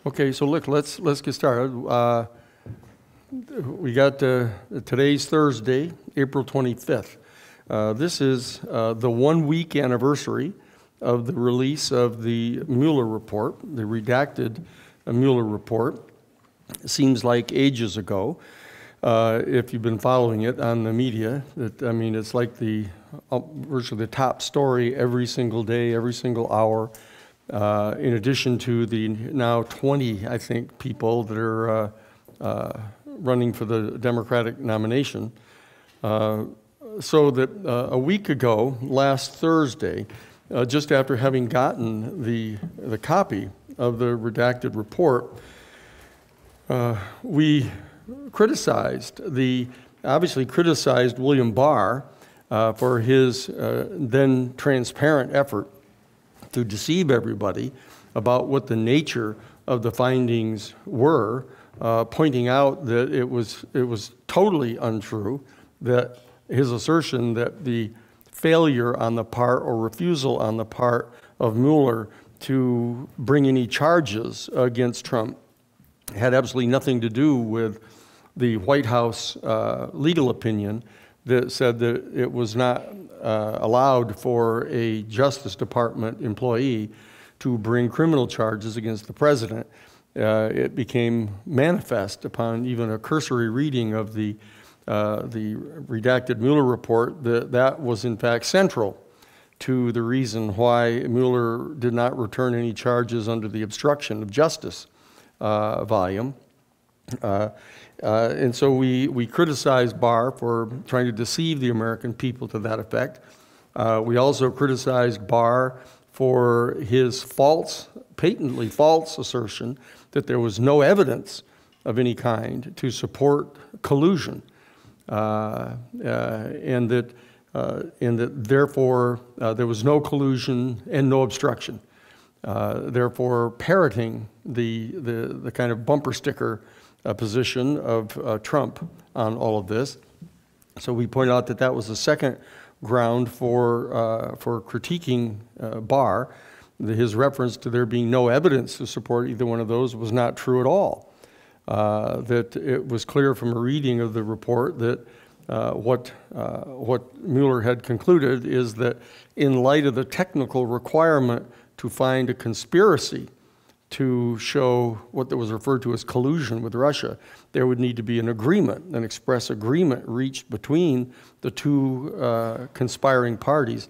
Okay, so look, let's get started. We got today's Thursday, April 25th. This is the 1 week anniversary of the release of the Mueller report, the redacted Mueller report. It seems like ages ago, if you've been following it on the media. It's like the virtually the top story every single day, every single hour. In addition to the now 20, I think, people that are running for the Democratic nomination. So that a week ago, last Thursday, just after having gotten the copy of the redacted report, we obviously criticized William Barr for his then transparent effort to deceive everybody about what the nature of the findings were, pointing out that it was totally untrue, that his assertion that the failure on the part or refusal on the part of Mueller to bring any charges against Trump had absolutely nothing to do with the White House legal opinion that said that it was not allowed for a Justice Department employee to bring criminal charges against the president. It became manifest upon even a cursory reading of the redacted Mueller report that was in fact central to the reason why Mueller did not return any charges under the obstruction of justice volume. And so we criticized Barr for trying to deceive the American people to that effect. We also criticized Barr for his patently false assertion that there was no evidence of any kind to support collusion, and that therefore there was no collusion and no obstruction. Therefore, parroting the kind of bumper sticker position of Trump on all of this. So we point out that that was the second ground for critiquing Barr. His reference to there being no evidence to support either one of those was not true at all. That it was clear from a reading of the report that what Mueller had concluded is that in light of the technical requirement to find a conspiracy to show what was referred to as collusion with Russia, there would need to be an agreement, an express agreement reached between the two conspiring parties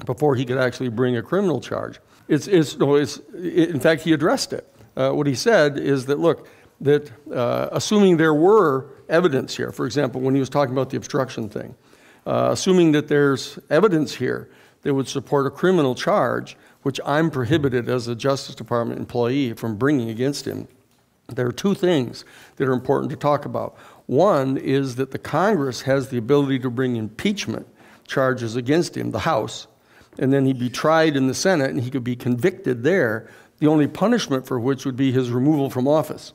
before he could actually bring a criminal charge. In fact, he addressed it. What he said is that, look, that assuming there were evidence here, for example, when he was talking about the obstruction thing, assuming that there's evidence here that would support a criminal charge, which I'm prohibited as a Justice Department employee from bringing against him, there are two things that are important to talk about. One is that the Congress has the ability to bring impeachment charges against him, the House, and then he'd be tried in the Senate and he could be convicted there, the only punishment for which would be his removal from office.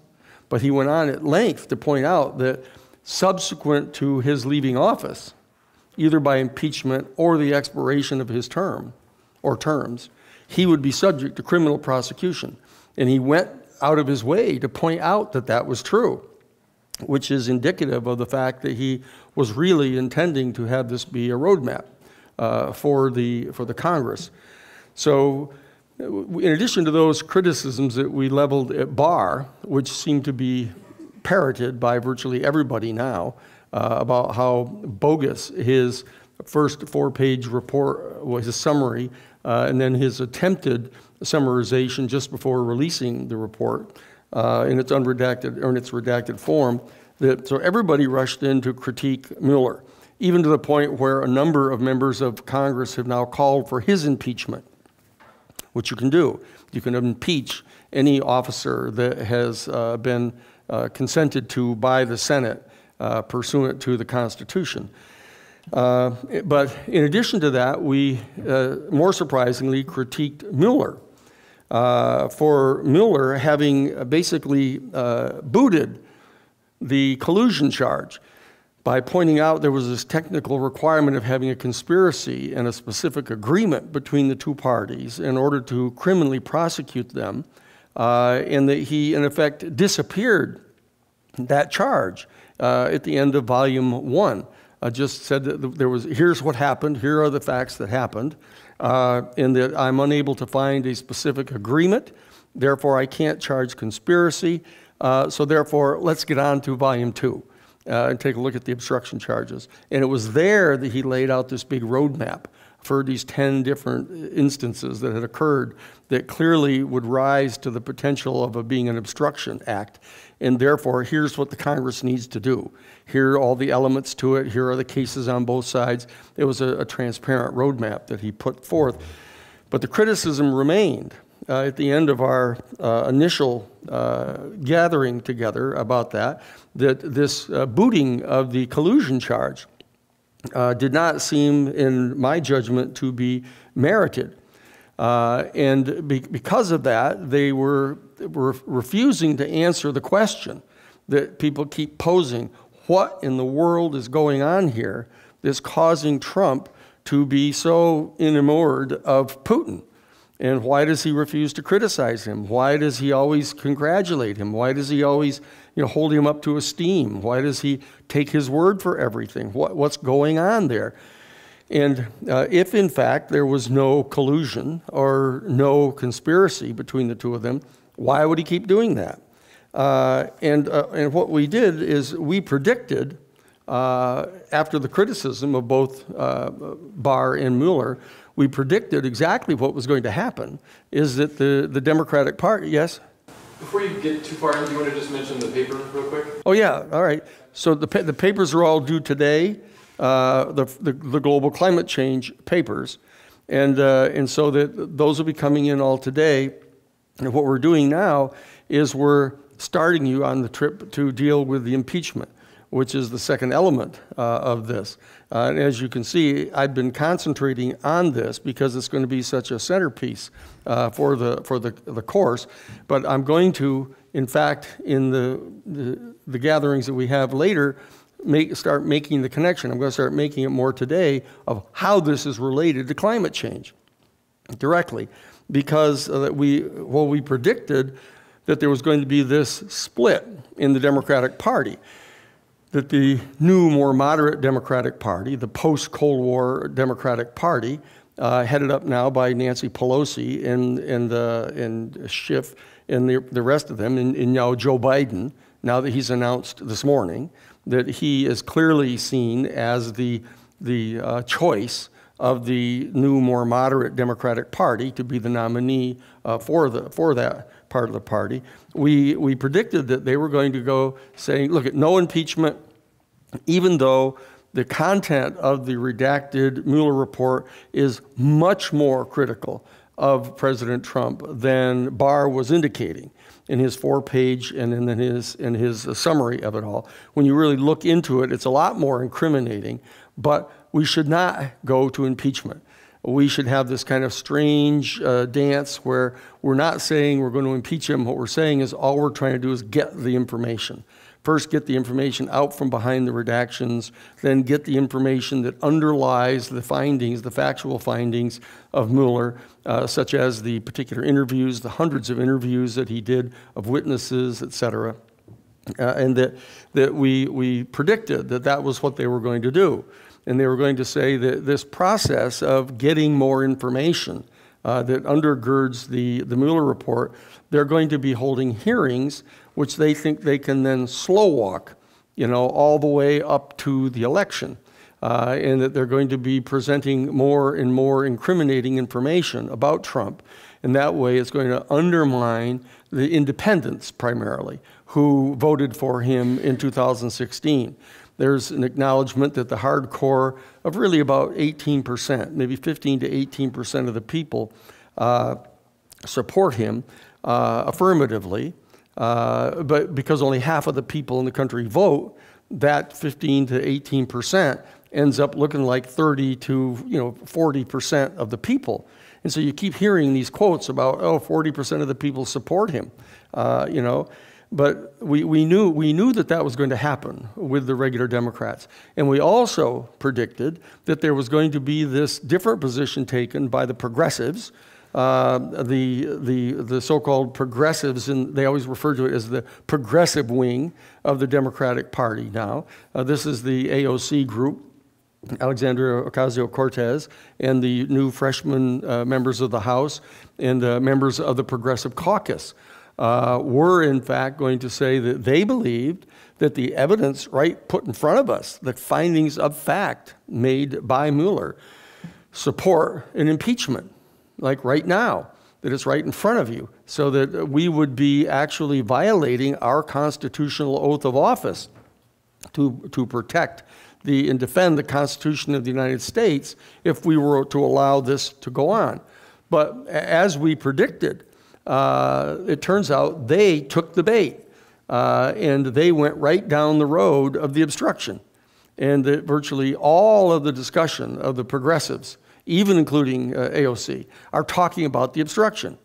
But he went on at length to point out that subsequent to his leaving office, either by impeachment or the expiration of his term or terms, he would be subject to criminal prosecution. And he went out of his way to point out that that was true, which is indicative of the fact that he was really intending to have this be a roadmap for the Congress. So in addition to those criticisms that we leveled at Barr, which seem to be parroted by virtually everybody now, about how bogus his first 4-page report was, a summary, and then his attempted summarization just before releasing the report in its unredacted or in its redacted form. So everybody rushed in to critique Mueller, even to the point where a number of members of Congress have now called for his impeachment, which you can do. You can impeach any officer that has been consented to by the Senate pursuant to the Constitution. But in addition to that, we, more surprisingly, critiqued Mueller for Mueller having basically booted the collusion charge by pointing out there was this technical requirement of having a conspiracy and a specific agreement between the two parties in order to criminally prosecute them and that he, in effect, disappeared that charge at the end of volume 1. Just said that there was, here's what happened, here are the facts that happened, and that I'm unable to find a specific agreement, therefore I can't charge conspiracy, so therefore let's get on to volume 2 and take a look at the obstruction charges. And it was there that he laid out this big roadmap for these 10 different instances that had occurred that clearly would rise to the potential of being an obstruction act. And therefore, here's what the Congress needs to do. Here are all the elements to it. Here are the cases on both sides. It was a transparent roadmap that he put forth. But the criticism remained at the end of our initial gathering together about that this booting of the collusion charge did not seem, in my judgment, to be merited. Because of that, they were refusing to answer the question that people keep posing. What in the world is going on here that's causing Trump to be so enamored of Putin? And why does he refuse to criticize him? Why does he always congratulate him? Why does he always hold him up to esteem? Why does he take his word for everything? What's going on there? And if, in fact, there was no collusion or no conspiracy between the two of them, why would he keep doing that? And what we did is we predicted, after the criticism of both Barr and Mueller, we predicted exactly what was going to happen, is that the Democratic Party, yes? Before you get too far, do you want to just mention the paper real quick? Oh, yeah, all right. So the papers are all due today, the global climate change papers. And so those will be coming in all today. And what we're doing now is we're starting you on the trip to deal with the impeachment, which is the second element of this. And as you can see, I've been concentrating on this because it's going to be such a centerpiece for the course. But I'm going to, in fact, in the gatherings that we have later, start making the connection. I'm going to start making it more today of how this is related to climate change directly, because we predicted that there was going to be this split in the Democratic Party, that the new, more moderate Democratic Party, the post-Cold War Democratic Party, headed up now by Nancy Pelosi and Schiff and the rest of them, and now Joe Biden, now that he's announced this morning that he is clearly seen as the choice of the new, more moderate Democratic Party to be the nominee for that part of the party. We predicted that they were going to go saying, look, no impeachment, even though the content of the redacted Mueller report is much more critical of President Trump than Barr was indicating in his 4-page and in his summary of it all. When you really look into it, it's a lot more incriminating, but we should not go to impeachment. We should have this kind of strange dance where we're not saying we're going to impeach him. What we're saying is all we're trying to do is get the information. First, get the information out from behind the redactions, then get the information that underlies the findings, the factual findings of Mueller, such as the particular interviews, the hundreds of interviews that he did of witnesses, et cetera, and that we predicted that was what they were going to do. And they were going to say that this process of getting more information that undergirds the Mueller report, they're going to be holding hearings which they think they can then slow walk, all the way up to the election, and that they're going to be presenting more and more incriminating information about Trump. And that way it's going to undermine the independents primarily who voted for him in 2016. There's an acknowledgement that the hardcore of really about 18%, maybe 15 to 18% of the people support him affirmatively, but because only half of the people in the country vote, that 15 to 18% ends up looking like 30 to 40% of the people. And so you keep hearing these quotes about, 40% of the people support him, But we knew that was going to happen with the regular Democrats. And we also predicted that there was going to be this different position taken by the progressives, the so-called progressives, and they always refer to it as the progressive wing of the Democratic Party now. This is the AOC group, Alexandria Ocasio-Cortez, and the new freshman members of the House and members of the Progressive Caucus were, in fact, going to say that they believed that the evidence put in front of us, the findings of fact made by Mueller, support an impeachment, like right now, that it's right in front of you, so that we would be actually violating our constitutional oath of office to protect and defend the Constitution of the United States if we were to allow this to go on. But as we predicted, it turns out they took the bait, and they went right down the road of the obstruction. And that virtually all of the discussion of the progressives, even including AOC, are talking about the obstruction,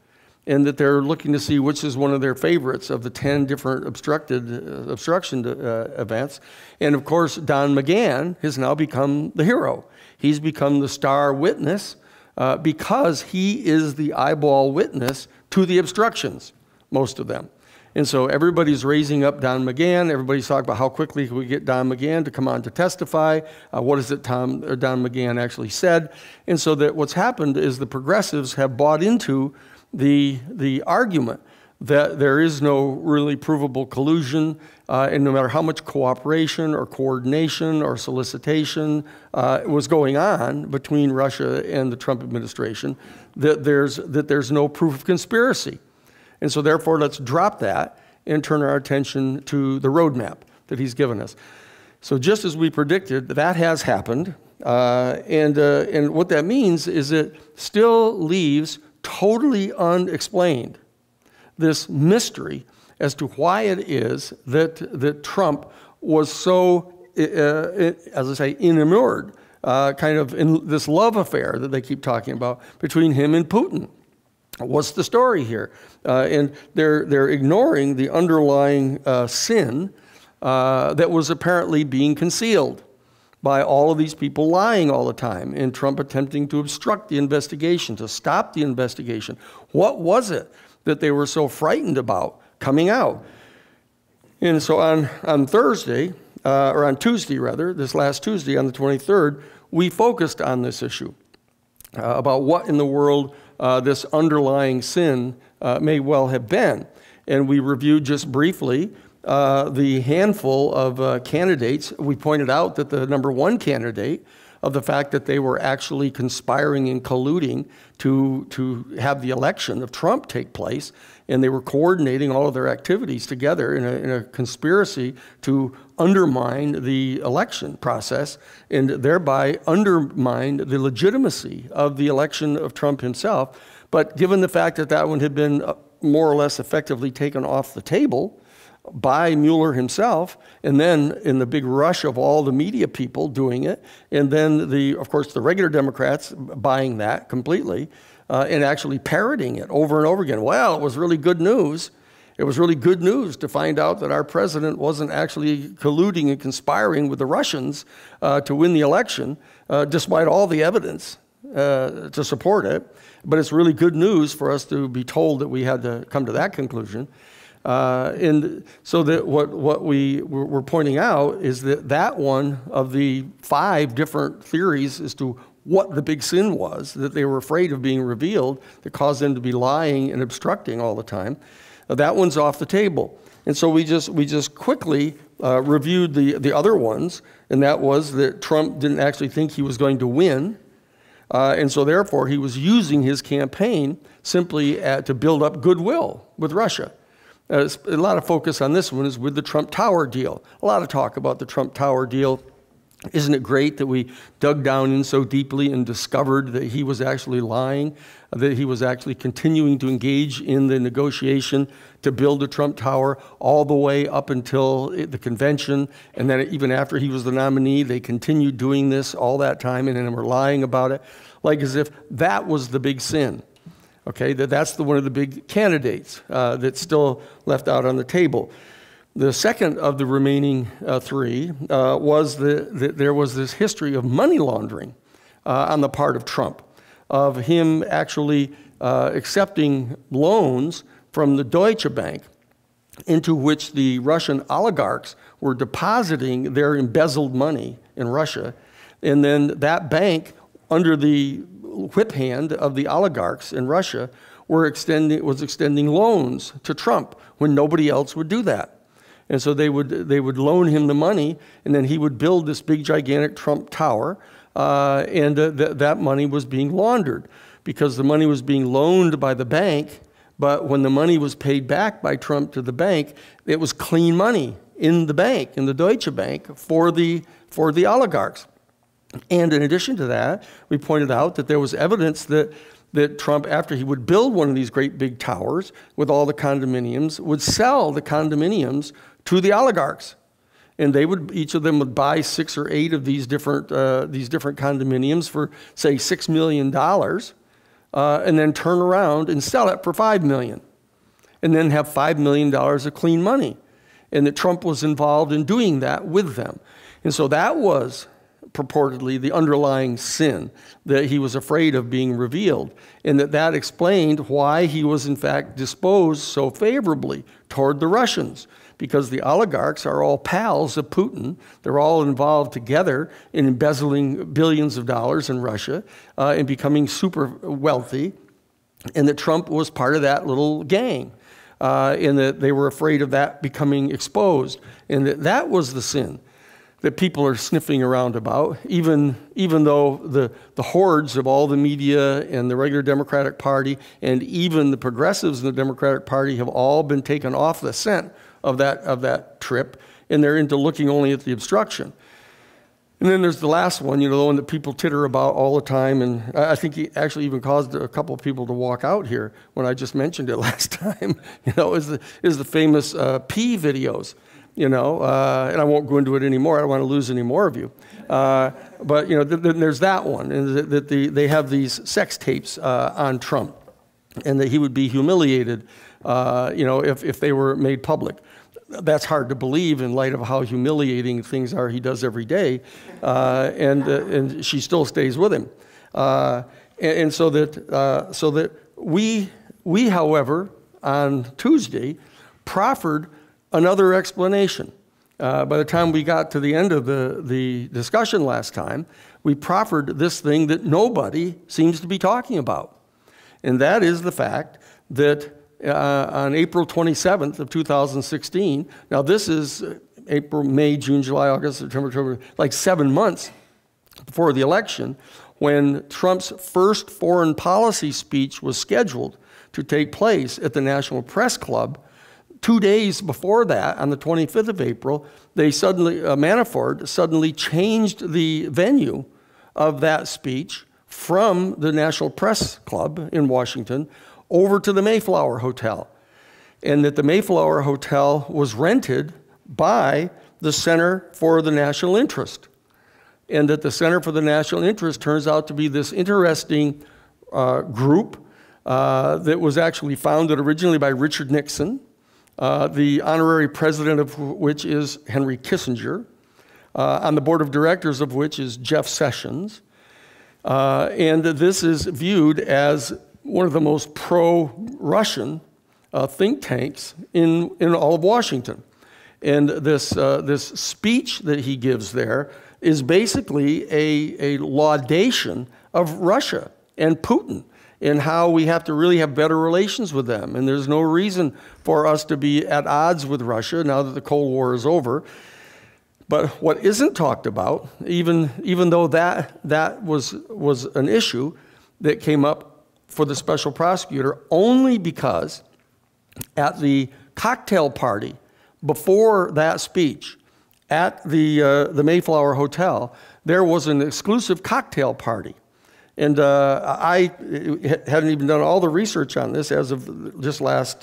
and that they're looking to see which is one of their favorites of the 10 different obstruction events. And of course, Don McGahn has now become the hero. He's become the star witness because he is the eyeball witness to the obstructions, most of them. And so everybody's raising up Don McGahn. Everybody's talking about how quickly can we get Don McGahn to come on to testify. What is it Don McGahn actually said? And so that what's happened is the progressives have bought into the argument that there is no really provable collusion, and no matter how much cooperation or coordination or solicitation was going on between Russia and the Trump administration, that there's no proof of conspiracy. And so therefore, let's drop that and turn our attention to the roadmap that he's given us. So just as we predicted, that has happened. And what that means is it still leaves totally unexplained this mystery as to why it is that Trump was so, as I say, enamored, kind of in this love affair that they keep talking about between him and Putin. What's the story here? And they're ignoring the underlying sin that was apparently being concealed by all of these people lying all the time, and Trump attempting to obstruct the investigation, to stop the investigation. What was it that they were so frightened about coming out? And so on Thursday, or on Tuesday rather, this last Tuesday on the 23rd, we focused on this issue about what in the world this underlying sin may well have been. And we reviewed just briefly the handful of candidates. We pointed out that the #1 candidate of the fact that they were actually conspiring and colluding to have the election of Trump take place, and they were coordinating all of their activities together in a conspiracy to undermine the election process and thereby undermine the legitimacy of the election of Trump himself. But given the fact that that one had been more or less effectively taken off the table by Mueller himself, and then in the big rush of all the media people doing it, and then, of course, the regular Democrats buying that completely and actually parroting it over and over again. Well, it was really good news. It was really good news to find out that our president wasn't actually colluding and conspiring with the Russians to win the election, despite all the evidence to support it. But it's really good news for us to be told that we had to come to that conclusion. And so that what we were pointing out is that one of the 5 different theories as to what the big sin was that they were afraid of being revealed that caused them to be lying and obstructing all the time, that one's off the table. And so we just quickly reviewed the other ones, and that was that Trump didn't actually think he was going to win. And so therefore he was using his campaign simply to build up goodwill with Russia. A lot of focus on this one is with the Trump Tower deal. A lot of talk about the Trump Tower deal. Isn't it great that we dug down in so deeply and discovered that he was actually lying, that he was actually continuing to engage in the negotiation to build the Trump Tower all the way up until the convention, and then even after he was the nominee, they continued doing this all that time and then were lying about it, like as if that was the big sin. Okay, that's one of the big candidates that's still left out on the table. The second of the remaining 3 was that there was this history of money laundering on the part of Trump. of him actually accepting loans from the Deutsche Bank, into which the Russian oligarchs were depositing their embezzled money in Russia. And then that bank, under the whip hand of the oligarchs in Russia, was extending loans to Trump when nobody else would do that. And so they would loan him the money, and then he would build this big, gigantic Trump Tower, and that money was being laundered because the money was being loaned by the bank, but when the money was paid back by Trump to the bank, it was clean money in the bank, in the Deutsche Bank, for the oligarchs. And in addition to that, we pointed out that there was evidence that Trump, after he would build one of these great big towers with all the condominiums, would sell the condominiums to the oligarchs. And each of them would buy 6 or 8 of these different condominiums for, say, $6 million, and then turn around and sell it for $5 million, and then have $5 million of clean money. And that Trump was involved in doing that with them. And so that was purportedly the underlying sin, that he was afraid of being revealed, and that explained why he was in fact disposed so favorably toward the Russians, because the oligarchs are all pals of Putin. They're all involved together in embezzling billions of dollars in Russia and becoming super wealthy, and that Trump was part of that little gang, and that they were afraid of that becoming exposed, and that was the sin that people are sniffing around about, even though the hordes of all the media and the regular Democratic Party and even the progressives in the Democratic Party have all been taken off the scent of that trip, and they're into looking only at the obstruction. And then there's the last one, the one that people titter about all the time, and I think he actually even caused a couple of people to walk out here when I just mentioned it last time, is the famous P videos. And I won't go into it anymore. I don't want to lose any more of you. But then there's that one, and that they have these sex tapes on Trump, and that he would be humiliated, if they were made public. That's hard to believe in light of how humiliating things are he does every day, and she still stays with him, and so that we, however, on Tuesday, proffered another explanation. By the time we got to the end of the discussion last time, we proffered this thing that nobody seems to be talking about. And that is the fact that on April 27th of 2016, now this is April, May, June, July, August, September, October, like 7 months before the election, when Trump's first foreign policy speech was scheduled to take place at the National Press Club. 2 days before that, on the 25th of April, Manafort suddenly changed the venue of that speech from the National Press Club in Washington over to the Mayflower Hotel. And that the Mayflower Hotel was rented by the Center for the National Interest. And that the Center for the National Interest turns out to be this interesting group that was actually founded originally by Richard Nixon, the honorary president of which is Henry Kissinger, on the board of directors of which is Jeff Sessions. And this is viewed as one of the most pro-Russian think tanks in all of Washington. And this speech that he gives there is basically a laudation of Russia and Putin, and how we have to really have better relations with them. And there's no reason for us to be at odds with Russia now that the Cold War is over. But what isn't talked about, even though that was an issue that came up for the special prosecutor, only because at the cocktail party before that speech at the Mayflower Hotel, there was an exclusive cocktail party. And I hadn't even done all the research on this as of just last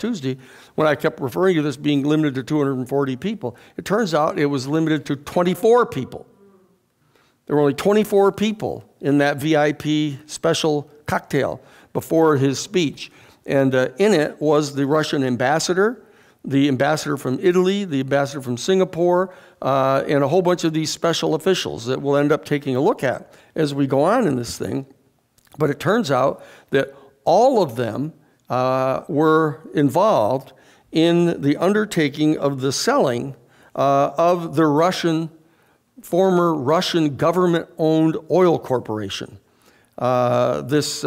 Tuesday, when I kept referring to this being limited to 240 people. It turns out it was limited to 24 people. There were only 24 people in that VIP special cocktail before his speech. And in it was the Russian ambassador, the ambassador from Italy, the ambassador from Singapore, and a whole bunch of these special officials that we'll end up taking a look at as we go on in this thing. But it turns out that all of them were involved in the undertaking of the selling of the former Russian government-owned oil corporation. This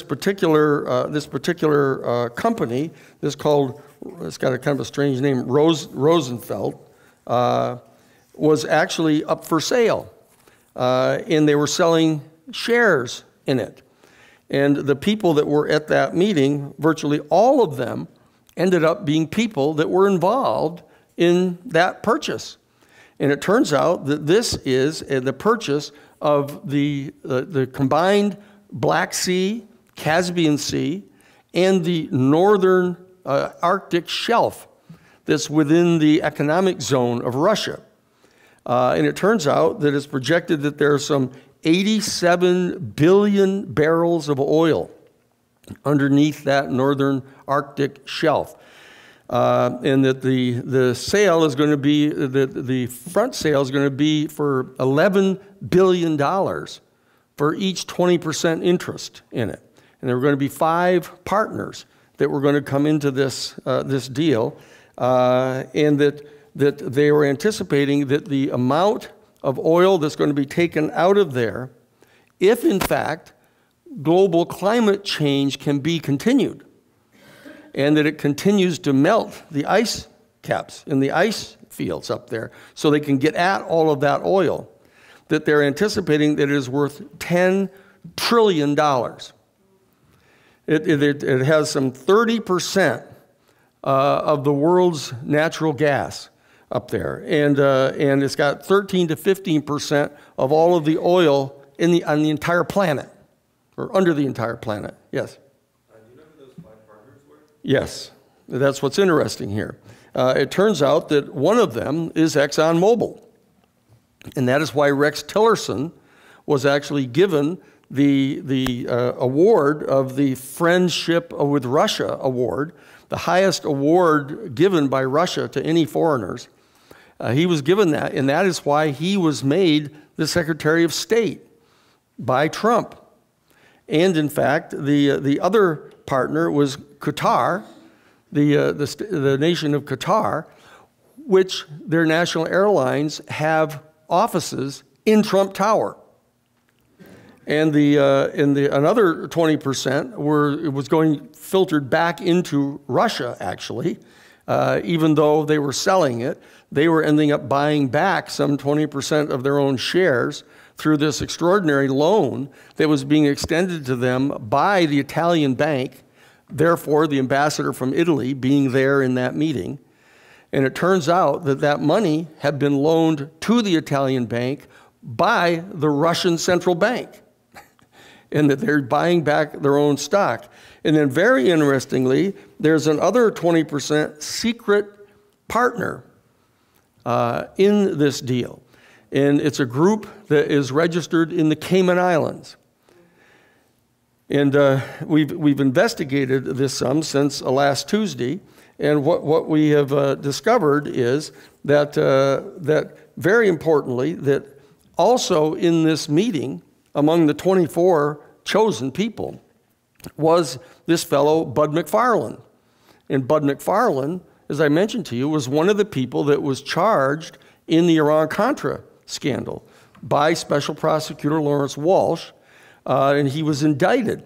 particular company, it's got a kind of a strange name, Rosenfeld, was actually up for sale, and they were selling shares in it. And the people that were at that meeting, virtually all of them ended up being people that were involved in that purchase. And it turns out that this is the purchase of the combined Black Sea, Caspian Sea, and the northern Arctic shelf that's within the economic zone of Russia. And it turns out that it's projected that there are some 87 billion barrels of oil underneath that northern Arctic shelf. And that the sale is going to be, the front sale is going to be for $11 billion for each 20% interest in it. And there were going to be 5 partners that were going to come into this deal, and that they were anticipating that the amount of oil that's going to be taken out of there, if in fact global climate change can be continued, and that it continues to melt the ice caps in the ice fields up there so they can get at all of that oil, that they're anticipating that it is worth $10 trillion. It has some 30% of the world's natural gas up there, and it's got 13 to 15% of all of the oil on the entire planet, or under the entire planet. Yes. Do you know who those 5 partners were? Yes, that's what's interesting here. It turns out that one of them is ExxonMobil, and that is why Rex Tillerson was actually given the award of the Friendship with Russia award, the highest award given by Russia to any foreigners. He was given that, and that is why he was made the Secretary of State by Trump. And in fact, the other partner was Qatar, the nation of Qatar, which their national airlines have offices in Trump Tower. And another 20% was going filtered back into Russia, actually, even though they were selling it. They were ending up buying back some 20% of their own shares through this extraordinary loan that was being extended to them by the Italian bank, therefore the ambassador from Italy being there in that meeting. And it turns out that that money had been loaned to the Italian bank by the Russian central bank, and that they're buying back their own stock. And then very interestingly, there's another 20% secret partner in this deal. And it's a group that is registered in the Cayman Islands. And we've investigated this some since last Tuesday. And what we have discovered is that, that very importantly, that also in this meeting, among the 24 chosen people, was this fellow Bud McFarlane. And Bud McFarlane, as I mentioned to you, was one of the people that was charged in the Iran-Contra scandal by Special Prosecutor Lawrence Walsh, and he was indicted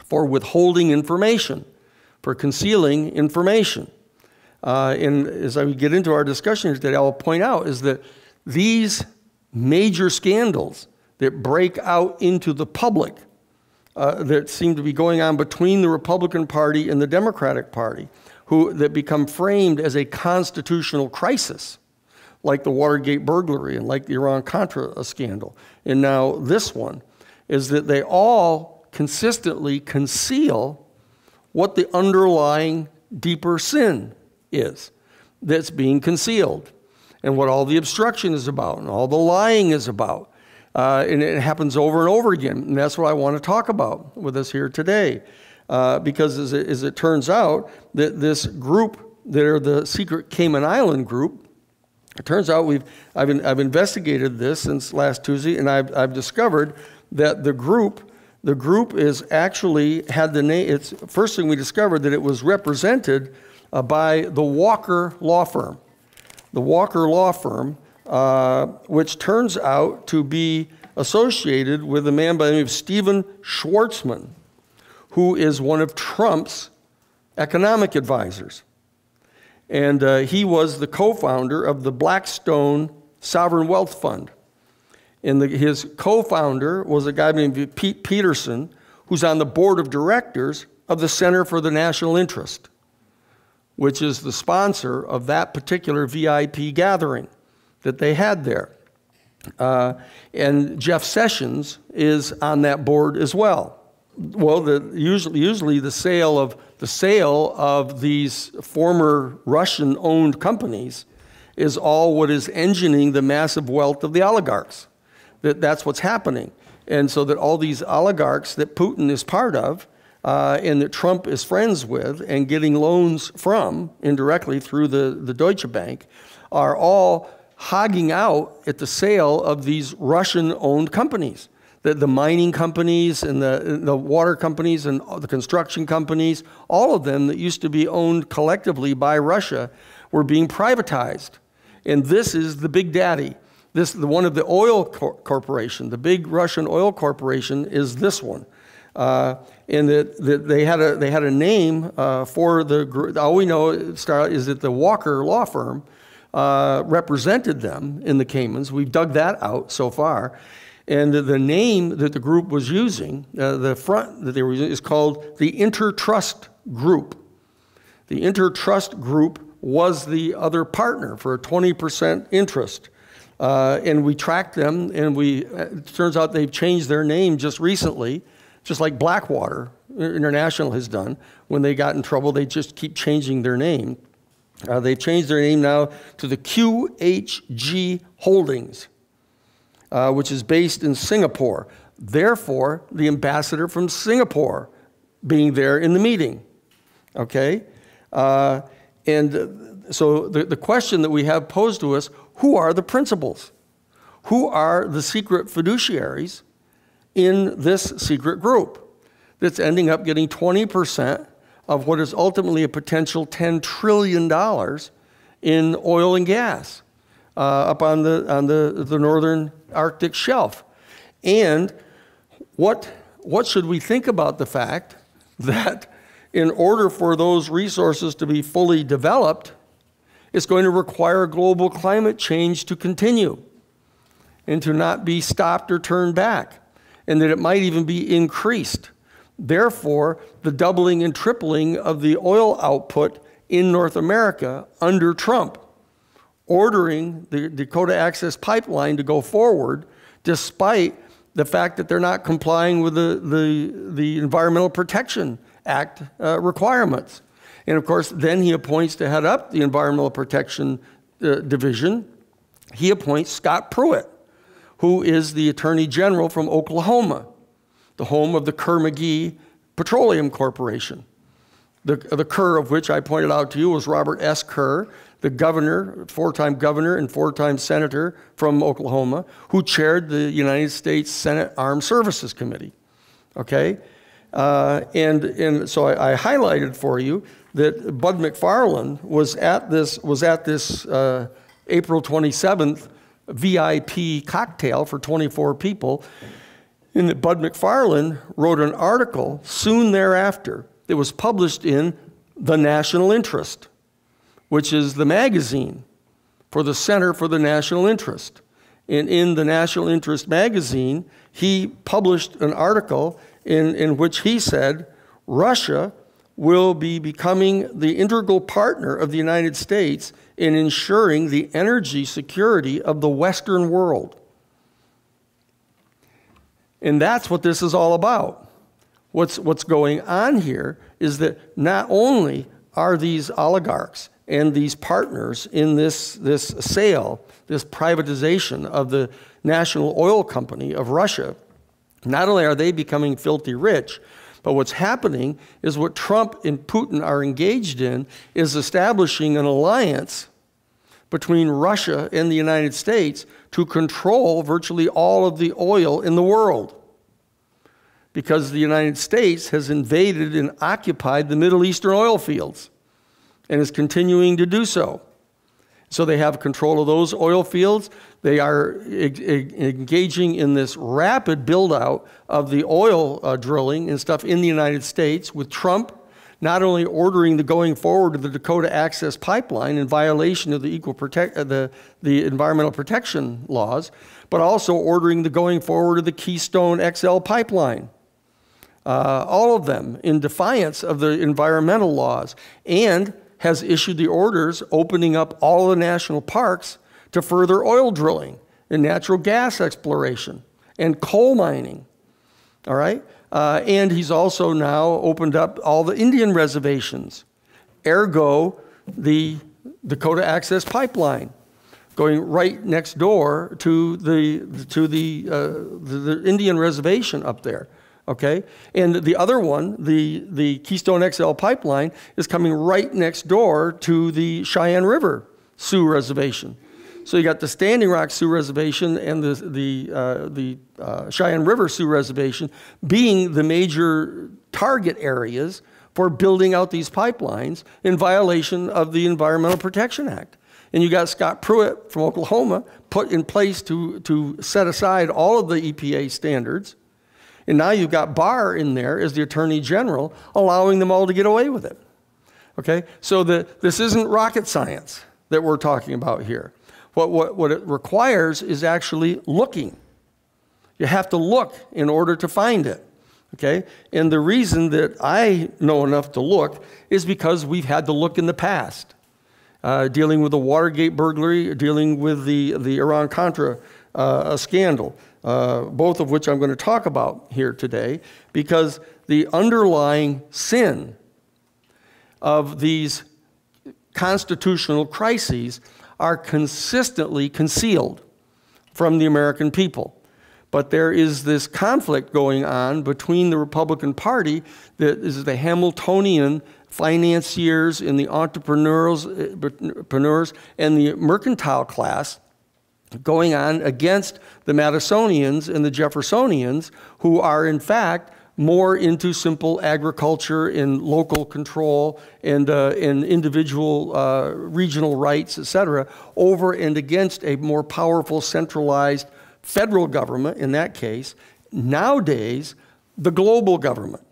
for withholding information, for concealing information. And as I get into our discussion today, I will point out is that these major scandals that break out into the public that seem to be going on between the Republican Party and the Democratic Party, that become framed as a constitutional crisis, like the Watergate burglary and like the Iran-Contra scandal. And now this one is that they all consistently conceal what the underlying deeper sin is that's being concealed, and what all the obstruction is about and all the lying is about. And it happens over and over again. And that's what I want to talk about with us here today. Because as it turns out, that this group, that are the secret Cayman Island group, it turns out I've investigated this since last Tuesday, and I've discovered that the group is actually had the name, it's first thing we discovered that it was represented by the Walker Law Firm. The Walker Law Firm, which turns out to be associated with a man by the name of Stephen Schwartzman, who is one of Trump's economic advisors. And he was the co-founder of the Blackstone Sovereign Wealth Fund. And his co-founder was a guy named Pete Peterson, who's on the board of directors of the Center for the National Interest, which is the sponsor of that particular VIP gathering that they had there. And Jeff Sessions is on that board as well. Well, usually the sale of these former Russian-owned companies is all what is engineering the massive wealth of the oligarchs. That's what's happening. And so that all these oligarchs that Putin is part of and that Trump is friends with and getting loans from indirectly through the Deutsche Bank are all hogging out at the sale of these Russian-owned companies. The mining companies and the water companies and the construction companies, all of them that used to be owned collectively by Russia were being privatized. And this is the big daddy. One of the oil corporation, the big Russian oil corporation is this one. And they had a name for the group. All we know is that the Walker Law Firm represented them in the Caymans. We've dug that out so far. And the name that the group was using, the front that they were using, is called the Intertrust Group. The Intertrust Group was the other partner for a 20% interest. And we tracked them, and it turns out they've changed their name just recently, just like Blackwater International has done. When they got in trouble, they just keep changing their name. They've changed their name now to the QHG Holdings, which is based in Singapore. Therefore, the ambassador from Singapore being there in the meeting, okay? And so the question that we have posed to us, who are the principals? Who are the secret fiduciaries in this secret group that's ending up getting 20% of what is ultimately a potential $10 trillion in oil and gas up on the northern Arctic shelf? And what should we think about the fact that in order for those resources to be fully developed, it's going to require global climate change to continue and to not be stopped or turned back, and that it might even be increased. Therefore, the doubling and tripling of the oil output in North America under Trump, ordering the Dakota Access Pipeline to go forward despite the fact that they're not complying with the Environmental Protection Act requirements. And of course, then he appoints to head up the Environmental Protection Division, he appoints Scott Pruitt, who is the Attorney General from Oklahoma, the home of the Kerr-McGee Petroleum Corporation. The Kerr of which I pointed out to you was Robert S. Kerr, the governor, four-time governor and four-time senator from Oklahoma, who chaired the United States Senate Armed Services Committee, okay? And so I highlighted for you that Bud McFarlane was at this April 27th VIP cocktail for 24 people, and that Bud McFarlane wrote an article soon thereafter that was published in The National Interest, which is the magazine for the Center for the National Interest. And in the National Interest magazine, he published an article in which he said, Russia will be becoming the integral partner of the United States in ensuring the energy security of the Western world. And that's what this is all about. What's going on here is that not only are these oligarchs and these partners in this sale, this privatization of the national oil company of Russia, not only are they becoming filthy rich, but what's happening is what Trump and Putin are engaged in is establishing an alliance between Russia and the United States to control virtually all of the oil in the world. because the United States has invaded and occupied the Middle Eastern oil fields and is continuing to do so. So they have control of those oil fields. They are engaging in this rapid build-out of the oil drilling and stuff in the United States, with Trump not only ordering the going forward of the Dakota Access Pipeline in violation of the the environmental protection laws, but also ordering the going forward of the Keystone XL pipeline. All of them in defiance of the environmental laws, and has issued the orders opening up all the national parks to further oil drilling and natural gas exploration and coal mining, all right? And he's also now opened up all the Indian reservations, ergo the Dakota Access Pipeline, going right next door to the Indian reservation up there. Okay, and the other one, the Keystone XL pipeline, is coming right next door to the Cheyenne River Sioux Reservation. So you got the Standing Rock Sioux Reservation and the Cheyenne River Sioux Reservation being the major target areas for building out these pipelines in violation of the Environmental Protection Act. And you got Scott Pruitt from Oklahoma put in place to set aside all of the EPA standards. And now you've got Barr in there as the Attorney General, allowing them all to get away with it. Okay? So this isn't rocket science that we're talking about here. What it requires is actually looking. You have to look in order to find it. Okay? And the reason that I know enough to look is because we've had to look in the past. Dealing with the Watergate burglary, dealing with the Iran-Contra scandal. Both of which I'm going to talk about here today, because the underlying sin of these constitutional crises are consistently concealed from the American people. But there is this conflict going on between the Republican Party, that is the Hamiltonian financiers and the entrepreneurs and the mercantile class, going on against the Madisonians and the Jeffersonians, who are in fact more into simple agriculture and local control and individual regional rights, etc., over and against a more powerful centralized federal government, in that case, nowadays, the global government.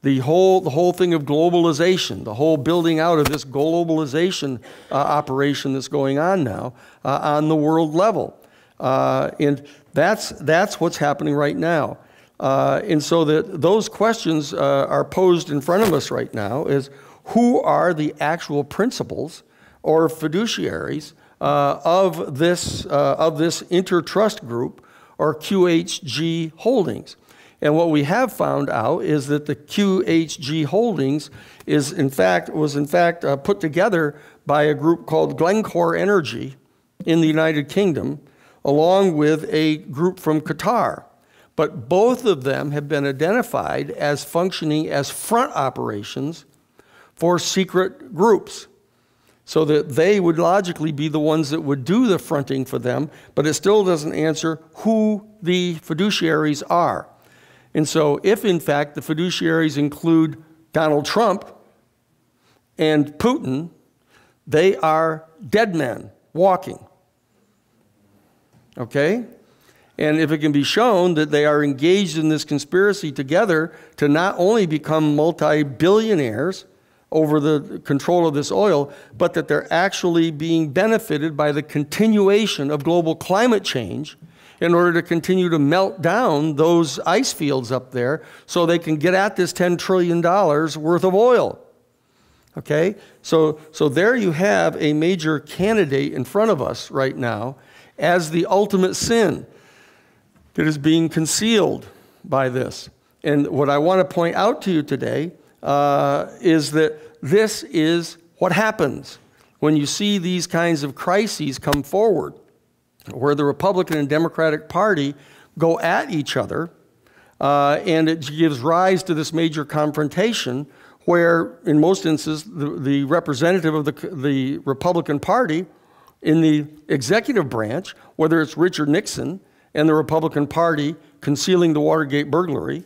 The whole thing of globalization, the whole building out of this globalization operation that's going on now on the world level. And that's what's happening right now. And so those questions are posed in front of us right now, is who are the actual principals or fiduciaries of this intertrust group, or QHG Holdings. And what we have found out is that the QHG Holdings was in fact put together by a group called Glencore Energy in the United Kingdom, along with a group from Qatar. But both of them have been identified as functioning as front operations for secret groups, so that they would logically be the ones that would do the fronting for them, but it still doesn't answer who the fiduciaries are. And so if, in fact, the fiduciaries include Donald Trump and Putin, they are dead men walking. Okay? And if it can be shown that they are engaged in this conspiracy together to not only become multi-billionaires over the control of this oil, but that they're actually being benefited by the continuation of global climate change in order to continue to melt down those ice fields up there so they can get at this $10 trillion worth of oil. Okay? So there you have a major candidate in front of us right now as the ultimate sin that is being concealed by this. And what I want to point out to you today is that this is what happens when you see these kinds of crises come forward, where the Republican and Democratic Party go at each other, and it gives rise to this major confrontation where, in most instances, the representative of the Republican Party in the executive branch, whether it's Richard Nixon and the Republican Party concealing the Watergate burglary,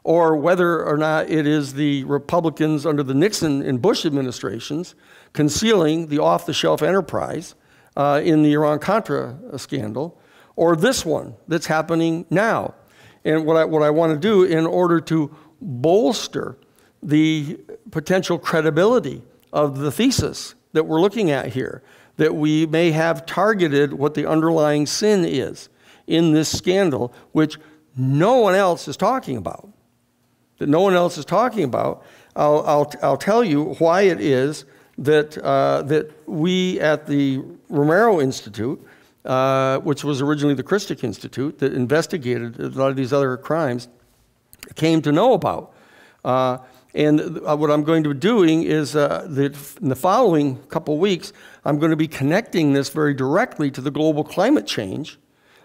or whether or not it is the Republicans under the Nixon and Bush administrations concealing the off-the-shelf enterprise in the Iran-Contra scandal, or this one that's happening now. And what I want to do in order to bolster the potential credibility of the thesis that we're looking at here, that we may have targeted what the underlying sin is in this scandal, which no one else is talking about. That no one else is talking about. I'll tell you why it is that that we at the Romero Institute, which was originally the Christic Institute that investigated a lot of these other crimes, came to know about. And what I'm going to be doing is that in the following couple weeks, I'm going to be connecting this very directly to the global climate change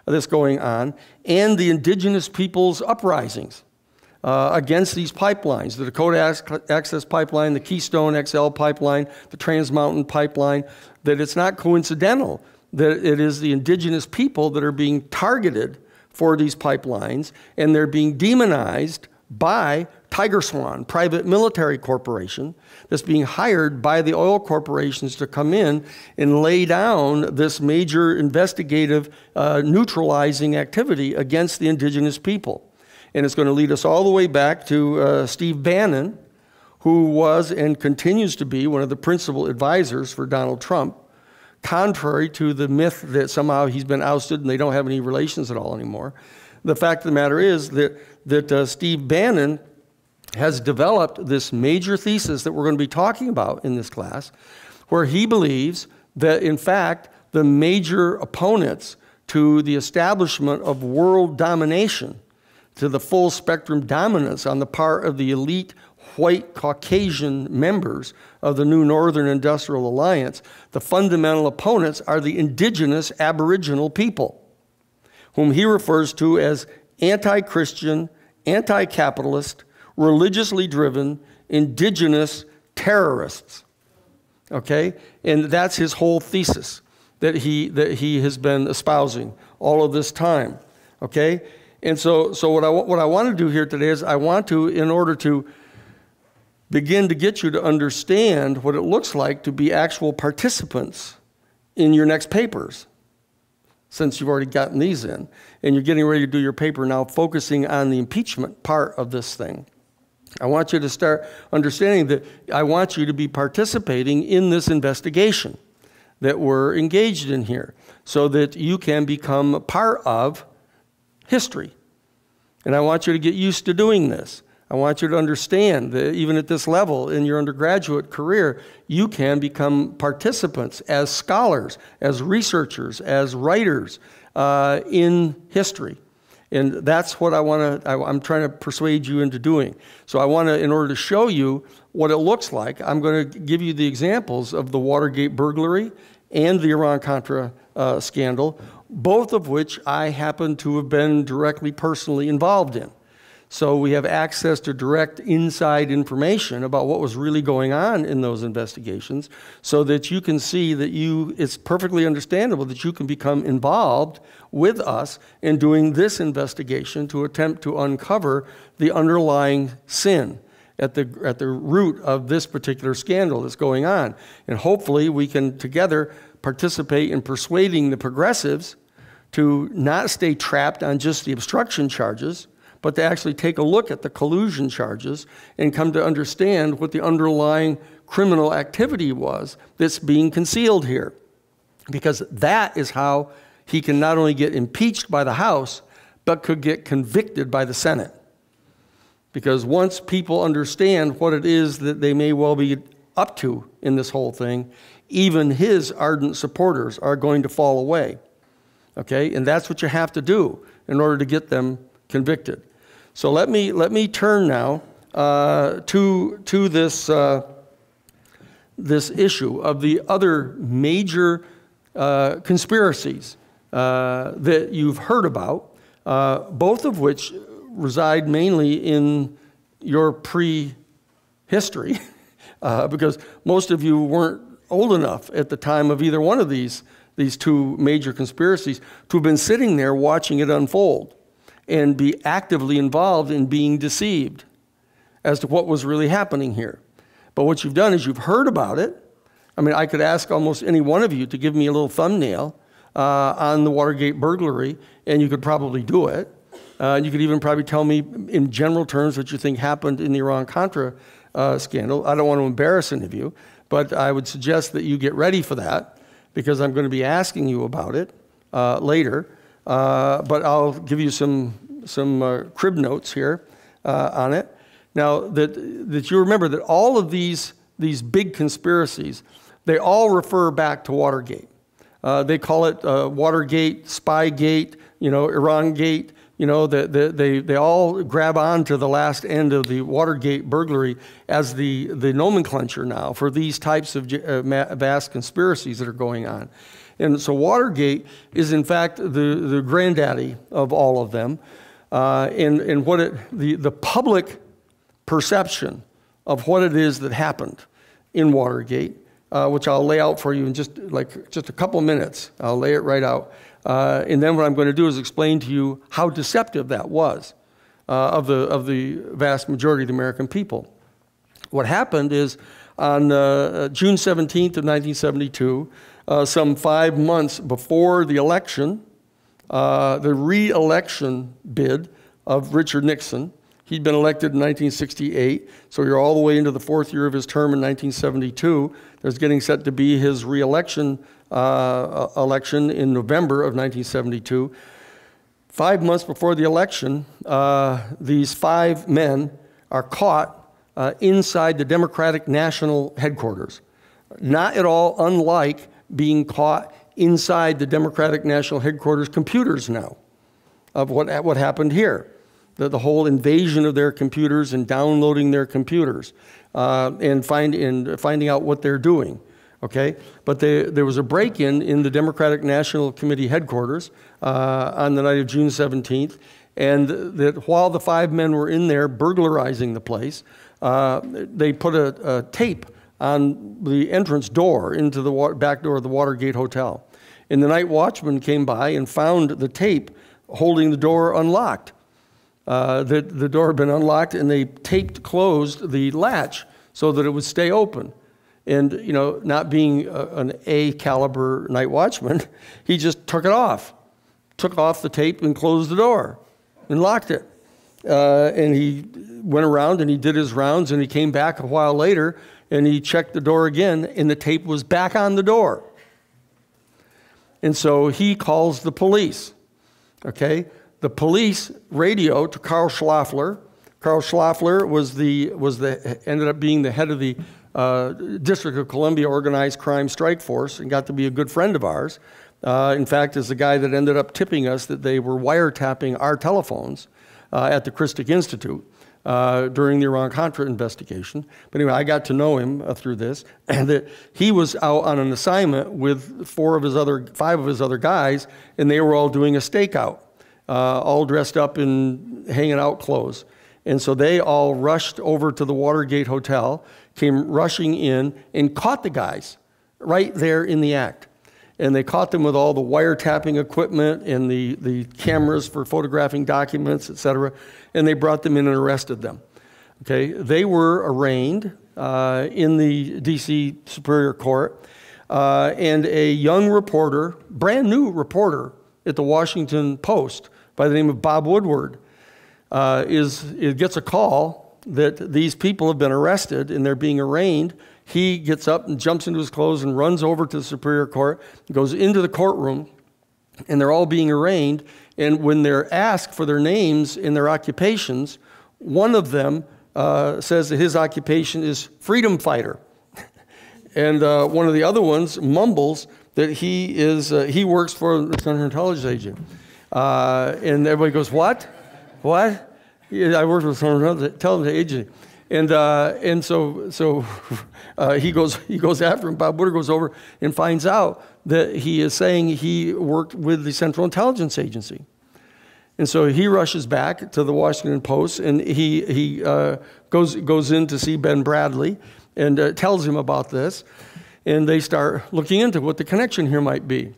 that's going on and the indigenous peoples' uprisings against these pipelines, the Dakota Access Pipeline, the Keystone XL Pipeline, the Trans Mountain Pipeline, that it's not coincidental that it is the indigenous people that are being targeted for these pipelines, and they're being demonized by Tiger Swan, private military corporation that's being hired by the oil corporations to come in and lay down this major investigative neutralizing activity against the indigenous people. And it's going to lead us all the way back to Steve Bannon, who was and continues to be one of the principal advisors for Donald Trump, contrary to the myth that somehow he's been ousted and they don't have any relations at all anymore. The fact of the matter is that Steve Bannon has developed this major thesis that we're going to be talking about in this class, where he believes that, in fact, the major opponents to the establishment of world domination, to the full spectrum dominance on the part of the elite white Caucasian members of the new Northern Industrial Alliance, the fundamental opponents are the indigenous Aboriginal people, whom he refers to as anti-Christian, anti-capitalist, religiously driven, indigenous terrorists. Okay? And that's his whole thesis that he has been espousing all of this time. Okay? And so what I want to do here today is I want to, in order to begin to get you to understand what it looks like to be actual participants in your next papers, since you've already gotten these in, and you're getting ready to do your paper now focusing on the impeachment part of this thing. I want you to start understanding that I want you to be participating in this investigation that we're engaged in here so that you can become part of history. And I want you to get used to doing this. I want you to understand that even at this level in your undergraduate career, you can become participants as scholars, as researchers, as writers in history. And that's what I'm trying to persuade you into doing. So I want to, in order to show you what it looks like, I'm going to give you the examples of the Watergate burglary and the Iran-Contra scandal, both of which I happen to have been directly personally involved in. So we have access to direct inside information about what was really going on in those investigations so that you can see that it's perfectly understandable that you can become involved with us in doing this investigation to attempt to uncover the underlying sin at the root of this particular scandal that's going on. And hopefully we can together participate in persuading the progressives to not stay trapped on just the obstruction charges, but to actually take a look at the collusion charges and come to understand what the underlying criminal activity was that's being concealed here. Because that is how he can not only get impeached by the House, but could get convicted by the Senate. Because once people understand what it is that they may well be up to in this whole thing, even his ardent supporters are going to fall away. Okay? And that's what you have to do in order to get them convicted. So let me turn now to this this issue of the other major conspiracies that you've heard about, both of which reside mainly in your pre-history, because most of you weren't old enough at the time of either one of these two major conspiracies to have been sitting there watching it unfold. and be actively involved in being deceived as to what was really happening here. But what you've done is you've heard about it. I mean, I could ask almost any one of you to give me a little thumbnail on the Watergate burglary, and you could probably do it. You could even probably tell me in general terms what you think happened in the Iran-Contra scandal. I don't want to embarrass any of you, but I would suggest that you get ready for that, because I'm going to be asking you about it later. But I'll give you some crib notes here on it. Now, that you remember that all of these big conspiracies, they all refer back to Watergate. They call it Watergate, Spygate, Iran-gate. They all grab on to the last end of the Watergate burglary as the nomenclature now for these types of vast conspiracies that are going on. And so Watergate is, in fact, the granddaddy of all of them. And what the public perception of what it is that happened in Watergate, which I'll lay out for you in just a couple of minutes. I'll lay it right out. And then what I'm going to do is explain to you how deceptive that was of the vast majority of the American people. What happened is on June 17th of 1972, some 5 months before the election, the re-election bid of Richard Nixon. He'd been elected in 1968, so you're all the way into the 4th year of his term in 1972. There's getting set to be his re-election election in November of 1972. 5 months before the election, these 5 men are caught inside the Democratic National Headquarters. Not at all unlike being caught inside the Democratic National Headquarters computers now, of what happened here. The whole invasion of their computers and downloading their computers and finding out what they're doing, okay? But there was a break-in in the Democratic National Committee headquarters on the night of June 17th, and that while the 5 men were in there burglarizing the place, they put a tape on the entrance door into the back door of the Watergate Hotel. And the night watchman came by and found the tape holding the door unlocked. The door had been unlocked, and they taped closed the latch so that it would stay open. And, not being an A-caliber night watchman, he just took off the tape and closed the door and locked it. And he went around and he did his rounds, and he came back a while later and he checked the door again, and the tape was back on the door. And so he calls the police, okay? The police radio to Karl Schlaffer. Karl Schlaffer ended up being the head of the District of Columbia Organized Crime Strike Force, and got to be a good friend of ours. In fact, is the guy that ended up tipping us that they were wiretapping our telephones at the Christic Institute during the Iran-Contra investigation. But anyway, I got to know him through this, and that he was out on an assignment with 5 of his other guys, and they were all doing a stakeout, all dressed up in hanging out clothes. And so they all rushed over to the Watergate Hotel, came rushing in, and caught the guys right there in the act. And they caught them with all the wiretapping equipment and the cameras for photographing documents, et cetera, and they brought them in and arrested them. Okay, they were arraigned in the D.C. Superior Court, and a young reporter, brand new reporter at the Washington Post by the name of Bob Woodward, gets a call that these people have been arrested and they're being arraigned. He gets up and jumps into his clothes and runs over to the Superior Court, goes into the courtroom, and they're all being arraigned. And when they're asked for their names and their occupations, one of them says that his occupation is freedom fighter. And one of the other ones mumbles that he works for the counterintelligence agent. And everybody goes, what? What? Yeah, I work for the counterintelligence agent. And so he goes after him. Bob Woodward goes over and finds out that he is saying he worked with the Central Intelligence Agency. And so he rushes back to the Washington Post, and he goes in to see Ben Bradley and tells him about this. And they start looking into what the connection here might be.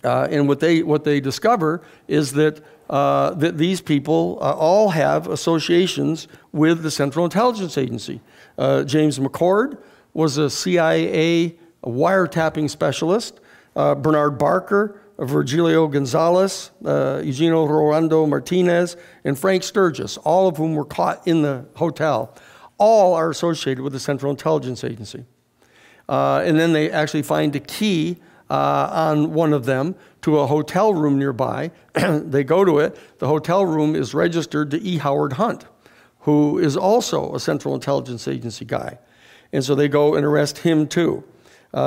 And what they discover is that that these people all have associations with the Central Intelligence Agency. James McCord was a CIA wiretapping specialist. Bernard Barker, Virgilio Gonzalez, Eugenio Rolando Martinez, and Frank Sturgis, all of whom were caught in the hotel, all are associated with the Central Intelligence Agency. And then they actually find a key on one of them to a hotel room nearby. They go to it. The hotel room is registered to E. Howard Hunt, who is also a Central Intelligence Agency guy. And so they go and arrest him too.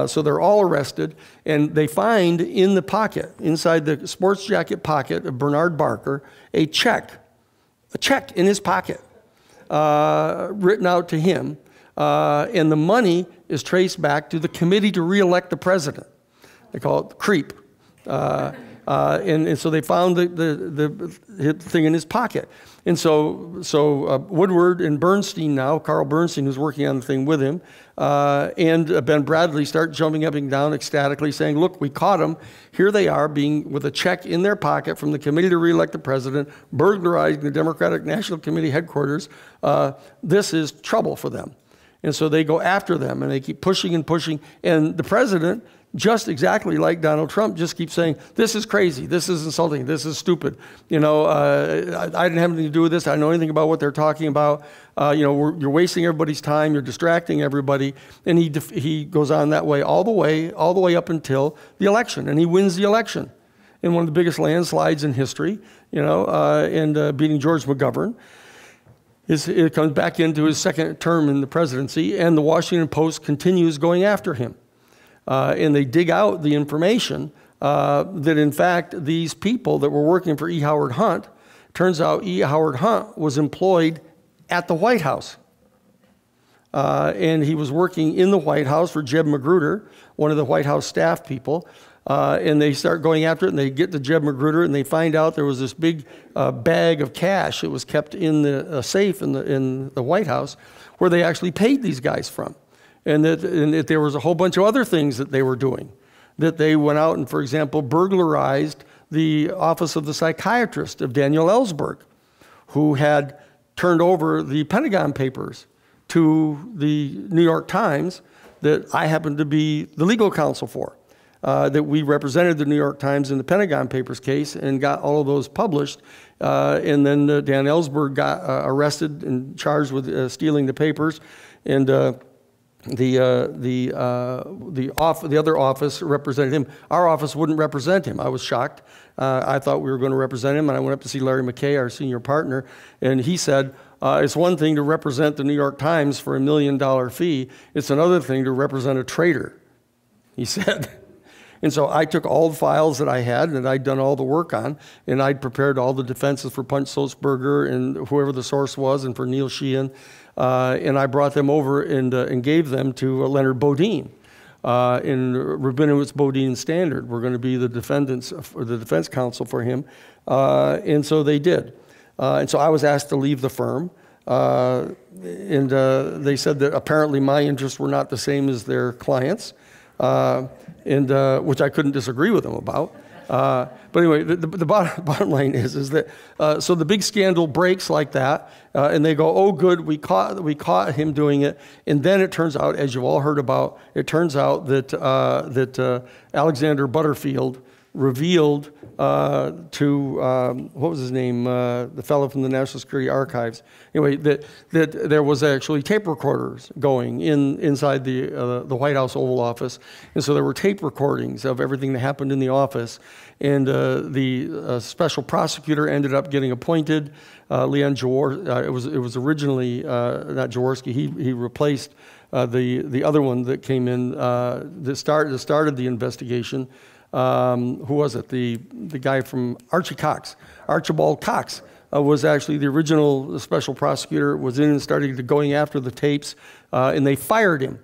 So they're all arrested, and they find in the pocket, inside the sports jacket pocket of Bernard Barker, a check in his pocket, written out to him. And the money is traced back to the Committee to Re-elect the President. They call it CREEP. And so they found the thing in his pocket. And so Woodward and Bernstein now, Carl Bernstein, who's working on the thing with him, and Ben Bradley start jumping up and down ecstatically, saying, look, we caught them. Here they are, being with a check in their pocket from the Committee to Re-elect the President, burglarizing the Democratic National Committee headquarters. This is trouble for them. And so they go after them, and they keep pushing and pushing. And the president, just exactly like Donald Trump, just keeps saying, this is crazy, this is insulting, this is stupid. You know, I didn't have anything to do with this. I don't know anything about what they're talking about. You know, you're wasting everybody's time. You're distracting everybody. And he goes on that way all the way up until the election. And he wins the election in one of the biggest landslides in history, you know, and beating George McGovern. It comes back into his second term in the presidency, and the Washington Post continues going after him. And they dig out the information that, in fact, these people that were working for E. Howard Hunt, turns out E. Howard Hunt was employed at the White House. And he was working in the White House for Jeb Magruder, one of the White House staff people. And they start going after it, and they get to Jeb Magruder, and they find out there was this big bag of cash that was kept in the safe in the White House, where they actually paid these guys from. And that there was a whole bunch of other things that they were doing. That they went out and, for example, burglarized the office of the psychiatrist of Daniel Ellsberg, who had turned over the Pentagon Papers to the New York Times that I happened to be the legal counsel for. That we represented the New York Times in the Pentagon Papers case and got all of those published. And then Dan Ellsberg got arrested and charged with stealing the papers. And the other office represented him. Our office wouldn't represent him. I was shocked. I thought we were going to represent him, and I went up to see Larry McKay, our senior partner, and he said, it's one thing to represent the New York Times for $1 million fee. It's another thing to represent a traitor, he said. And so I took all the files that I had and that I'd done all the work on, and I'd prepared all the defenses for Punch Sulzberger and whoever the source was, and for Neil Sheehan, and I brought them over and gave them to Leonard Bodine. In Rabinowitz Bodine Standard, we're going to be the defendants, or the defense counsel for him, and so they did. And so I was asked to leave the firm, and they said that apparently my interests were not the same as their clients. Which I couldn't disagree with them about. But anyway, the bottom line is that, so the big scandal breaks like that, and they go, oh good, we caught him doing it. And then it turns out, as you've all heard about, it turns out that Alexander Butterfield revealed to, what was his name, the fellow from the National Security Archives, anyway, that there was actually tape recorders going inside the White House Oval Office. And so there were tape recordings of everything that happened in the office. And the special prosecutor ended up getting appointed, Leon Jaworski. It was originally not Jaworski, he replaced the other one that came in, that started the investigation. Who was it? The guy from Archibald Cox was actually the original special prosecutor, was in and started going after the tapes, and they fired him.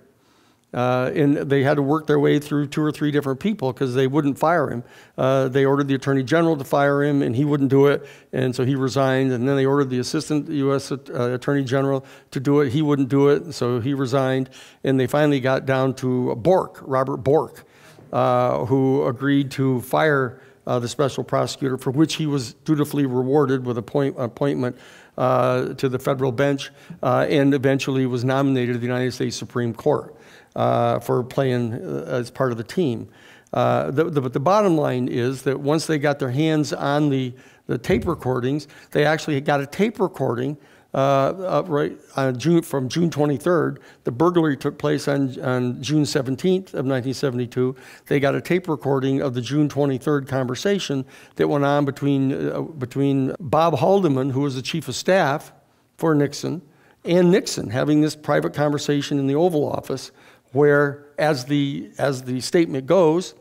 And they had to work their way through 2 or 3 different people because they wouldn't fire him. They ordered the Attorney General to fire him, and he wouldn't do it, and so he resigned. And then they ordered the Assistant U.S. Attorney General to do it. He wouldn't do it, so he resigned. And they finally got down to Robert Bork. who agreed to fire the special prosecutor, for which he was dutifully rewarded with appointment to the federal bench, and eventually was nominated to the United States Supreme Court for playing as part of the team. But the bottom line is that once they got their hands on the tape recordings, they actually got a tape recording right on from June 23rd. The burglary took place on June 17th of 1972. They got a tape recording of the June 23rd conversation that went on between Bob Haldeman, who was the chief of staff for Nixon, and Nixon, having this private conversation in the Oval Office, where, as the statement goes,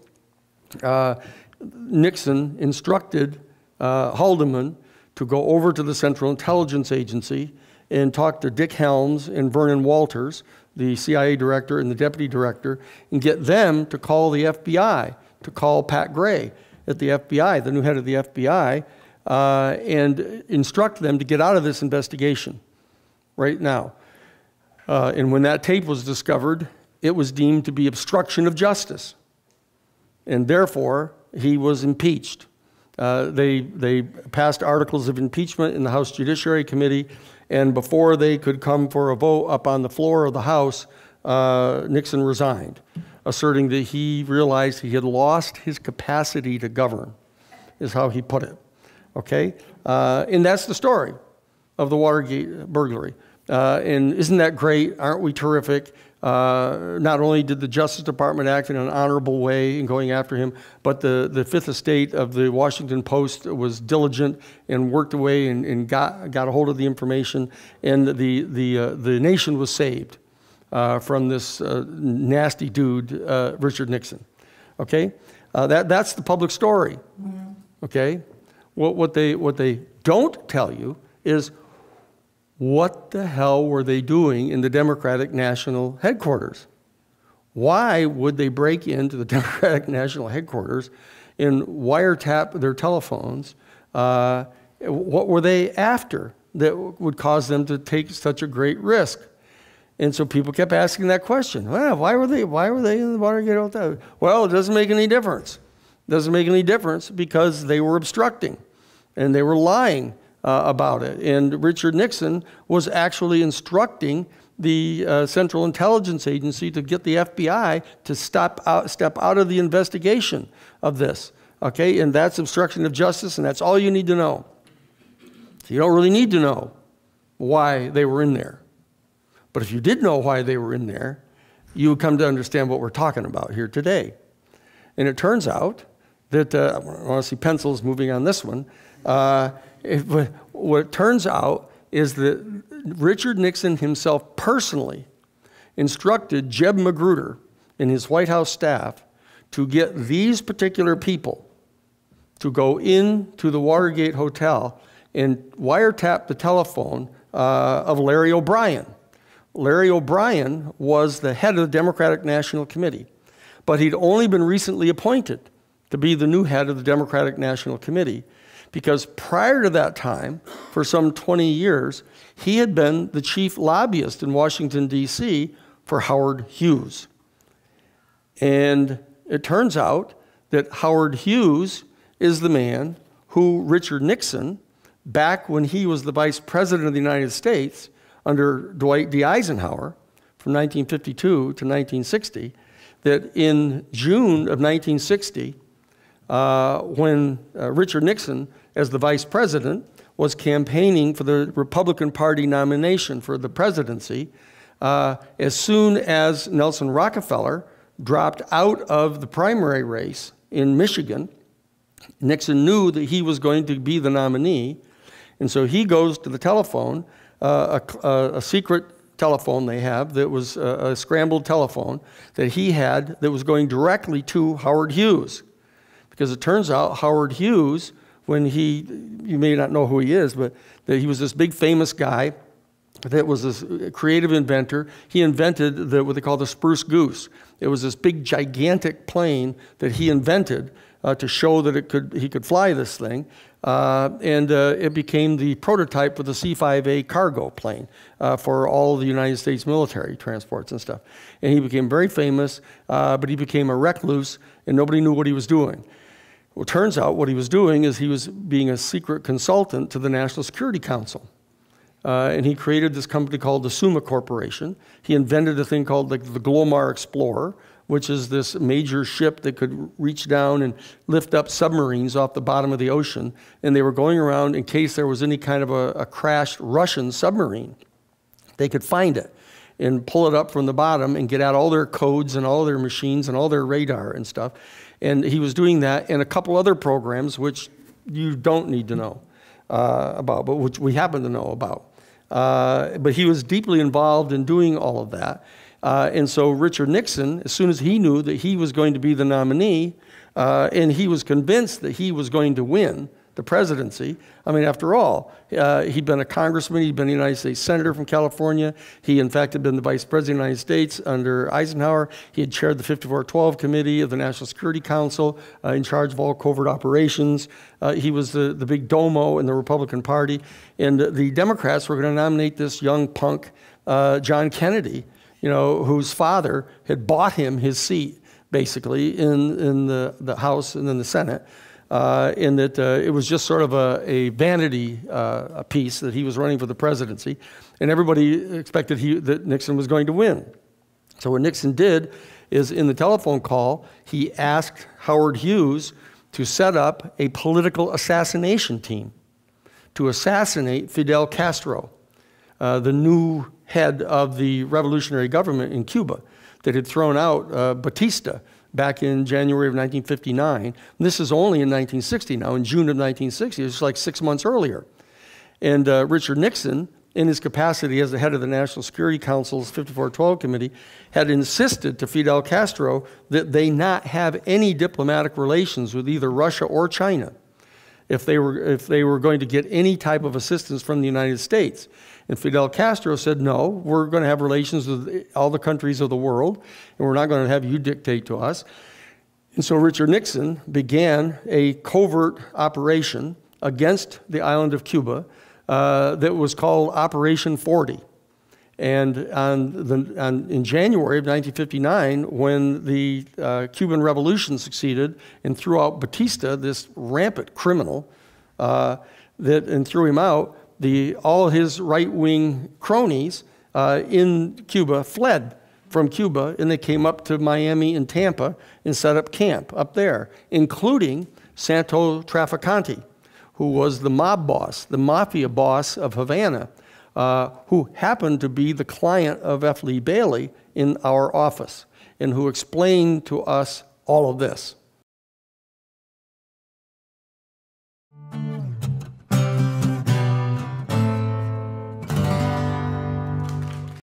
Nixon instructed Haldeman to go over to the Central Intelligence Agency and talk to Dick Helms and Vernon Walters, the CIA director and the deputy director, and get them to call the FBI, to call Pat Gray at the FBI, the new head of the FBI, and instruct them to get out of this investigation right now. And when that tape was discovered, it was deemed to be obstruction of justice, and therefore he was impeached. They passed articles of impeachment in the House Judiciary Committee, and before they could come for a vote up on the floor of the House, Nixon resigned, asserting that he realized he had lost his capacity to govern, is how he put it. Okay? And that's the story of the Watergate burglary. And isn't that great? Aren't we terrific? Not only did the Justice Department act in an honorable way in going after him, but the Fifth Estate of the Washington Post was diligent and worked away and got a hold of the information, and the nation was saved from this nasty dude, Richard Nixon. Okay, that's the public story. Okay, what they don't tell you is, what the hell were they doing in the Democratic National Headquarters? Why would they break into the Democratic National Headquarters and wiretap their telephones? What were they after that would cause them to take such a great risk? And so people kept asking that question. Well, why were they in the Watergate Hotel? Well, it doesn't make any difference. It doesn't make any difference because they were obstructing and they were lying about it. And Richard Nixon was actually instructing the Central Intelligence Agency to get the FBI to step out of the investigation of this. Okay, and that's obstruction of justice, and that's all you need to know. So you don't really need to know why they were in there. But if you did know why they were in there, you would come to understand what we're talking about here today. And it turns out that, I want to see pencils moving on this one, what it turns out is that Richard Nixon himself personally instructed Jeb Magruder and his White House staff to get these particular people to go into the Watergate Hotel and wiretap the telephone of Larry O'Brien. Larry O'Brien was the head of the Democratic National Committee, but he'd only been recently appointed to be the new head of the Democratic National Committee, because prior to that time, for some 20 years, he had been the chief lobbyist in Washington, D.C. for Howard Hughes. And it turns out that Howard Hughes is the man who Richard Nixon, back when he was the vice president of the United States under Dwight D. Eisenhower from 1952 to 1960, that in June of 1960, when Richard Nixon, as the vice president, was campaigning for the Republican Party nomination for the presidency, as soon as Nelson Rockefeller dropped out of the primary race in Michigan, Nixon knew that he was going to be the nominee, and so he goes to the telephone, a secret telephone they have that was a scrambled telephone that he had that was going directly to Howard Hughes. Because it turns out Howard Hughes, when you may not know who he is, but that he was this big famous guy that was this creative inventor. He invented what they call the Spruce Goose. It was this big gigantic plane that he invented to show that he could fly this thing. It became the prototype for the C-5A cargo plane for all the United States military transports and stuff. And he became very famous, but he became a recluse, and nobody knew what he was doing. Well, it turns out what he was doing is he was being a secret consultant to the National Security Council. And he created this company called the Summa Corporation. He invented a thing called the Glomar Explorer, which is this major ship that could reach down and lift up submarines off the bottom of the ocean. And they were going around in case there was any kind of a crashed Russian submarine. They could find it and pull it up from the bottom and get out all their codes and all their machines and all their radar and stuff. And he was doing that and a couple other programs which you don't need to know about, but which we happen to know about. But he was deeply involved in doing all of that. And so Richard Nixon, as soon as he knew that he was going to be the nominee, and he was convinced that he was going to win the presidency. I mean, after all, he'd been a congressman, he'd been a United States senator from California. He, in fact, had been the vice president of the United States under Eisenhower. He had chaired the 5412 Committee of the National Security Council, in charge of all covert operations. He was the big domo in the Republican Party. And the Democrats were going to nominate this young punk, John Kennedy, you know, whose father had bought him his seat, basically, in the House and then the Senate. In that it was just sort of a vanity piece that he was running for the presidency, and everybody expected that Nixon was going to win. So what Nixon did is, in the telephone call, he asked Howard Hughes to set up a political assassination team to assassinate Fidel Castro, the new head of the revolutionary government in Cuba that had thrown out Batista back in January of 1959. And this is only in 1960 now, in June of 1960. It was like 6 months earlier. And Richard Nixon, in his capacity as the head of the National Security Council's 5412 Committee, had insisted to Fidel Castro that they not have any diplomatic relations with either Russia or China if they were going to get any type of assistance from the United States. And Fidel Castro said, no, we're going to have relations with all the countries of the world, and we're not going to have you dictate to us. And so Richard Nixon began a covert operation against the island of Cuba that was called Operation 40. And in January of 1959, when the Cuban Revolution succeeded and threw out Batista, this rampant criminal, and threw him out, all his right-wing cronies in Cuba fled from Cuba, and they came up to Miami and Tampa and set up camp up there, including Santo Trafficante, who was the mob boss, the mafia boss of Havana, who happened to be the client of F. Lee Bailey in our office, and who explained to us all of this.